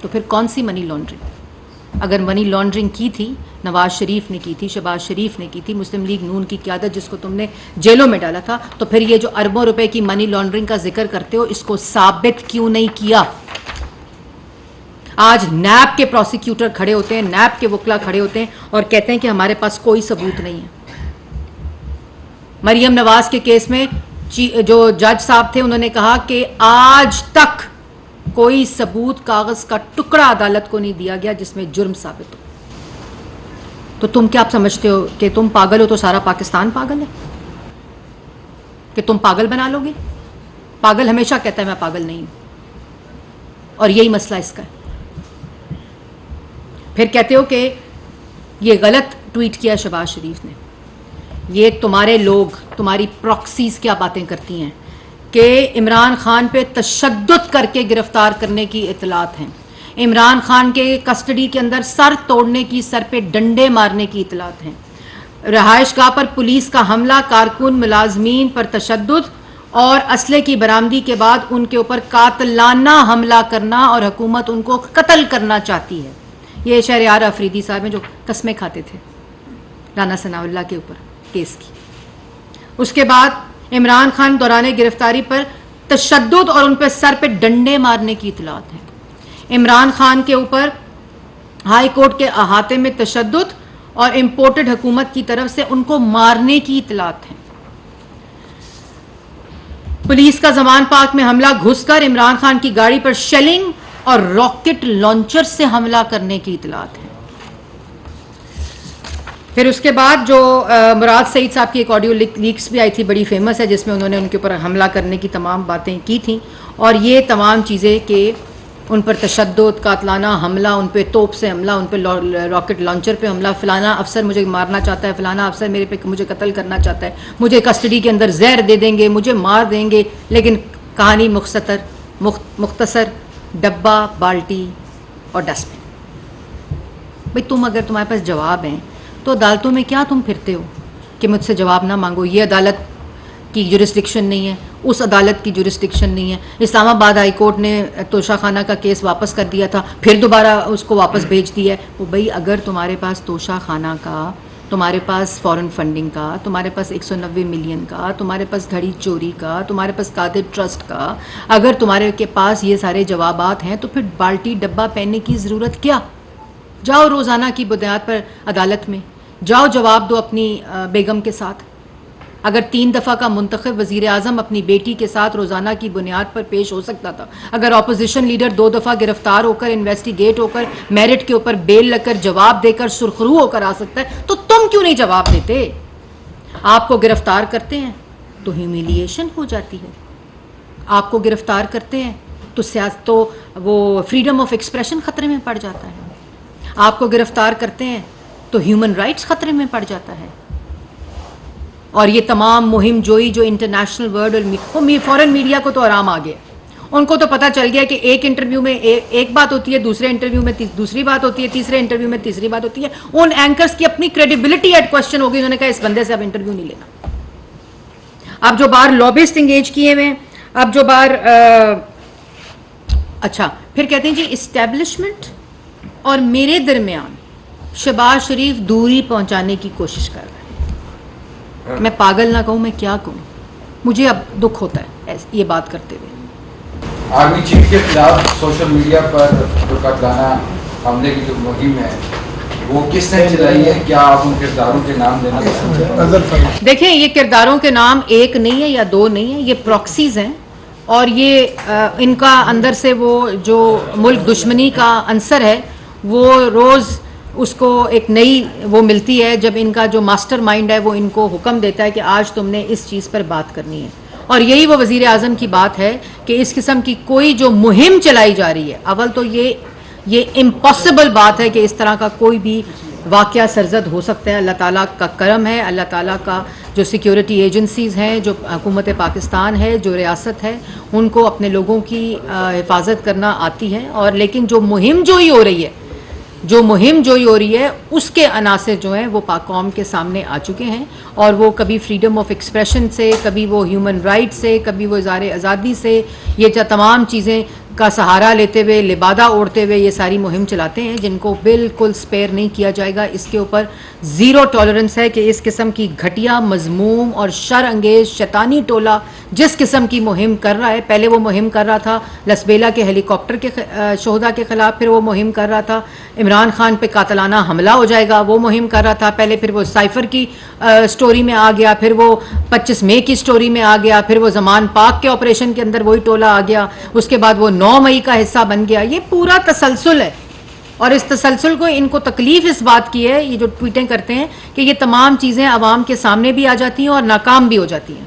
तो फिर कौन सी मनी लॉन्ड्रिंग? अगर मनी लॉन्ड्रिंग की थी, नवाज शरीफ ने की थी, शहबाज शरीफ ने की थी, मुस्लिम लीग नून की क़यादत जिसको तुमने जेलों में डाला था, तो फिर ये जो अरबों रुपए की मनी लॉन्ड्रिंग का जिक्र करते हो, इसको साबित क्यों नहीं किया? आज नैब के प्रोसिक्यूटर खड़े होते हैं, नैब के वकला खड़े होते हैं और कहते हैं कि हमारे पास कोई सबूत नहीं है। मरियम नवाज के केस में जो जज साहब थे उन्होंने कहा कि आज तक कोई सबूत, कागज का टुकड़ा अदालत को नहीं दिया गया जिसमें जुर्म साबित हो। तो तुम क्या आप समझते हो कि तुम पागल हो तो सारा पाकिस्तान पागल है? कि तुम पागल बना लोगे? पागल हमेशा कहता है मैं पागल नहीं हूं, और यही मसला इसका है। फिर कहते हो कि ये गलत ट्वीट किया शहबाज शरीफ ने। ये तुम्हारे लोग, तुम्हारी प्रॉक्सीज क्या बातें करती हैं कि इमरान खान पे तशद्दुद करके गिरफ्तार करने की इतलात हैं, इमरान खान के कस्टडी के अंदर सर तोड़ने की, सर पे डंडे मारने की इतलात हैं, रहायशगाह पर पुलिस का हमला, कारकुन मुलाजमीन पर तशद्दुद और असले की बरामदी के बाद उनके ऊपर कातलाना हमला करना और हुकूमत उनको कत्ल करना चाहती है। ये शहरयार अफरीदी साहब हैं जो कस्में खाते थे राना सनाउल्लाह के ऊपर केस की। उसके बाद इमरान खान दौरान गिरफ्तारी पर तशद्दुद और उन पर सर पे डंडे मारने की इतलात है। इमरान खान के ऊपर हाई कोर्ट के अहाते में तशद्दुद और इंपोर्टेड हुकूमत की तरफ से उनको मारने की इतलात है। पुलिस का जमान पार्क में हमला, घुसकर इमरान खान की गाड़ी पर शेलिंग और रॉकेट लॉन्चर से हमला करने की इतलात है। फिर उसके बाद जो मुराद सईद साहब की एक ऑडियो लीक्स भी आई थी, बड़ी फेमस है, जिसमें उन्होंने उनके ऊपर हमला करने की तमाम बातें की थी, और ये तमाम चीज़ें कि उन पर तशद्दुद, कातलाना हमला, उन पर तोप से हमला, उन पर रॉकेट लॉन्चर पे हमला, फलाना अफसर मुझे मारना चाहता है, फलाना अफसर मेरे पे मुझे कत्ल करना चाहता है, मुझे कस्टडी के अंदर जहर दे देंगे, मुझे मार देंगे। लेकिन कहानी मुख्तसर डब्बा, बाल्टी और डस्टबिन। भाई तुम, अगर तुम्हारे पास जवाब हैं तो अदालतों में क्या तुम फिरते हो कि मुझसे जवाब ना मांगो? ये अदालत की जुरिस्डिक्शन नहीं है, उस अदालत की जुरिस्डिक्शन नहीं है। इस्लामाबाद हाई कोर्ट ने तोशा खाना का केस वापस कर दिया था, फिर दोबारा उसको वापस भेज दिया है। वो भाई अगर तुम्हारे पास तोशा खाना का, तुम्हारे पास फॉरेन फंडिंग का, तुम्हारे पास 190 मिलियन का, तुम्हारे पास घड़ी चोरी का, तुम्हारे पास कादिर ट्रस्ट का, अगर तुम्हारे के पास ये सारे जवाबात हैं तो फिर बाल्टी डब्बा पहनने की ज़रूरत क्या? जाओ रोज़ाना की बुनियाद पर अदालत में जाओ, जवाब दो अपनी बेगम के साथ। अगर 3 दफ़ा का मुंतखब वज़ीर आज़म अपनी बेटी के साथ रोज़ाना की बुनियाद पर पेश हो सकता था, अगर अपोजिशन लीडर 2 दफ़ा गिरफ्तार होकर, इन्वेस्टिगेट होकर, मेरिट के ऊपर बेल लगकर, जवाब देकर सुरखरू होकर आ सकता है, तो तुम क्यों नहीं जवाब देते? आपको गिरफ्तार करते हैं तो ह्यूमिलिएशन हो जाती है, आपको गिरफ्तार करते हैं तो वो फ्रीडम ऑफ एक्सप्रेशन ख़तरे में पड़ जाता है, आपको गिरफ्तार करते हैं तो ह्यूमन राइट्स खतरे में पड़ जाता है। और ये तमाम मुहिम जोई जो इंटरनेशनल वर्ल्ड और फॉरेन मीडिया को तो आराम आ गया, उनको तो पता चल गया कि एक इंटरव्यू में एक बात होती है, दूसरे इंटरव्यू में दूसरी बात होती है, तीसरे इंटरव्यू में तीसरी बात होती है। उन एंकर्स की अपनी क्रेडिबिलिटी एट क्वेश्चन होगी। उन्होंने कहा इस बंदे से अब इंटरव्यू नहीं लेना। अब जो बार लॉबिस्ट इंगेज किए हुए, अब जो बार अच्छा, फिर कहते हैं जी इस्टेब्लिशमेंट और मेरे दरमियान शहबाज शरीफ दूरी पहुंचाने की कोशिश कर रहे हैं। मैं पागल ना कहूं, मैं क्या कहूं, मुझे अब दुख होता है ये बात करते हुए। आर्मी चीफ के खिलाफ सोशल मीडिया पर जो कातलाना हमले की जो मुहिम है वो किसने चलाई है? क्या आप उन किरदारों के नाम देना चाहेंगे? देखिए, ये किरदारों के नाम एक नहीं है या दो नहीं है, ये प्रॉक्सीज हैं, और ये इनका अंदर से वो जो मुल्क दुश्मनी का अंसर है वो रोज़ उसको एक नई वो मिलती है, जब इनका जो मास्टरमाइंड है वो इनको हुक्म देता है कि आज तुमने इस चीज़ पर बात करनी है। और यही वो वज़ीर आज़म की बात है कि इस किस्म की कोई जो मुहिम चलाई जा रही है, अव्वल तो ये इम्पॉसिबल बात है कि इस तरह का कोई भी वाक़या सरजद हो सकता है। अल्लाह ताला का करम है, अल्लाह ताला का जो सिक्योरिटी एजेंसीज़ हैं, जो हुकूमत पाकिस्तान है, जो रियासत है, उनको अपने लोगों की हिफाजत करना आती है। और लेकिन जो मुहिम जोई हो रही है उसके अनासिर जो हैं वो पाक कौम के सामने आ चुके हैं, और वो कभी फ्रीडम ऑफ एक्सप्रेशन से, कभी वो ह्यूमन राइट से, कभी वो इज़हार आज़ादी से, ये तमाम चीज़ें का सहारा लेते हुए, लिबादा ओढ़ते हुए ये सारी मुहिम चलाते हैं, जिनको बिल्कुल स्पेयर नहीं किया जाएगा। इसके ऊपर ज़ीरो टॉलरेंस है कि इस किस्म की घटिया, मजमूम और शर अंगेज शैतानी टोला जिस किस्म की मुहिम कर रहा है, पहले वो मुहिम कर रहा था लसबेला के हेलीकॉप्टर के शोहदा के ख़िलाफ़, फिर वो मुहिम कर रहा था इमरान खान पे कातलाना हमला हो जाएगा, वो मुहिम कर रहा था पहले, फिर वो साइफ़र की स्टोरी में आ गया, फिर वो 25 मई की स्टोरी में आ गया, फिर वो जमान पाक के ऑपरेशन के अंदर वही टोला आ गया, उसके बाद वो 9 मई का हिस्सा बन गया। ये पूरा तसलसल है और इस तसलसल को इनको तकलीफ इस बात की है, ये जो ट्वीटें करते हैं, कि ये तमाम चीज़ें आवाम के सामने भी आ जाती हैं और नाकाम भी हो जाती हैं।